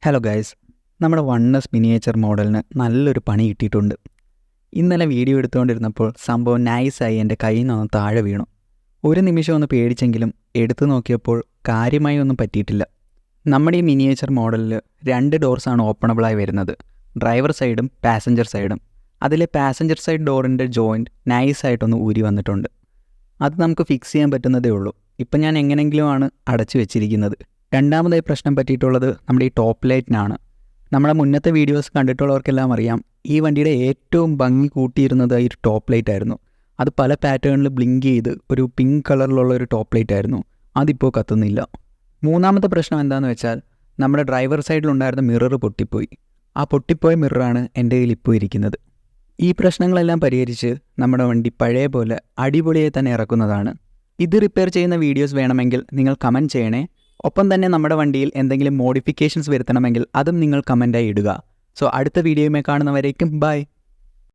Hello guys, നമ്മുടെ oneness miniature മോഡലിന് നല്ലൊരു പണി കിട്ടിയിട്ടുണ്ട്. ഇന്നലെ വീഡിയോ എടുത്തുകൊണ്ടിരുന്നപ്പോൾ സംഭവം നൈസായി എൻ്റെ കയ്യിൽ നിന്ന് താഴെ വീണു. ഒരു നിമിഷം ഒന്ന് പേടിച്ചെങ്കിലും എടുത്തു നോക്കിയപ്പോൾ കാര്യമായി ഒന്നും പറ്റിയിട്ടില്ല. നമ്മുടെ ഈ മിനിയേച്ചർ മോഡലിൽ 2 ഡോർസാണ് ഓപ്പണബിളായി വരുന്നത്, ഡ്രൈവർ സൈഡും പാസഞ്ചർ സൈഡും. അതിലെ പാസഞ്ചർ സൈഡ് ഡോറിൻ്റെ ജോയിൻറ്റ് നൈസായിട്ടൊന്ന് ഊരി വന്നിട്ടുണ്ട്. അത് നമുക്ക് ഫിക്സ് ചെയ്യാൻ പറ്റുന്നതേ ഉള്ളൂ. ഇപ്പം ഞാൻ എങ്ങനെയെങ്കിലുമാണ് അടച്ചു വെച്ചിരിക്കുന്നത്. രണ്ടാമതായി പ്രശ്നം പറ്റിയിട്ടുള്ളത് നമ്മുടെ ഈ ടോപ്പ് ലൈറ്റിനാണ്. നമ്മുടെ മുന്നത്തെ വീഡിയോസ് കണ്ടിട്ടുള്ളവർക്കെല്ലാം അറിയാം, ഈ വണ്ടിയുടെ ഏറ്റവും ഭംഗി കൂട്ടിയിരുന്നത് ഈ ഒരു ടോപ്പ് ലൈറ്റ് ആയിരുന്നു. അത് പല പാറ്റേണിൽ ബ്ലിങ്ക് ചെയ്ത് ഒരു പിങ്ക് കളറിലുള്ള ഒരു ടോപ്പ് ലൈറ്റ് ആയിരുന്നു. അതിപ്പോൾ കത്തുന്നില്ല. മൂന്നാമത്തെ പ്രശ്നം എന്താണെന്ന് വെച്ചാൽ, നമ്മുടെ ഡ്രൈവർ സൈഡിലുണ്ടായിരുന്ന മിറർ പൊട്ടിപ്പോയി. ആ പൊട്ടിപ്പോയ മിററാണ് എൻ്റെ കയ്യിൽ ഇപ്പോൾ ഇരിക്കുന്നത്. ഈ പ്രശ്നങ്ങളെല്ലാം പരിഹരിച്ച് നമ്മുടെ വണ്ടി പഴയ പോലെ അടിപൊളിയായി തന്നെ ഇറക്കുന്നതാണ്. ഇത് റിപ്പയർ ചെയ്യുന്ന വീഡിയോസ് വേണമെങ്കിൽ നിങ്ങൾ കമൻറ്റ് ചെയ്യണേ. ഒപ്പം തന്നെ നമ്മുടെ വണ്ടിയിൽ എന്തെങ്കിലും മോഡിഫിക്കേഷൻസ് വരുത്തണമെങ്കിൽ അതും നിങ്ങൾ കമൻറ്റായി ഇടുക. സോ അടുത്ത വീഡിയോയുമായി കാണുന്നവരേക്കും ബൈ.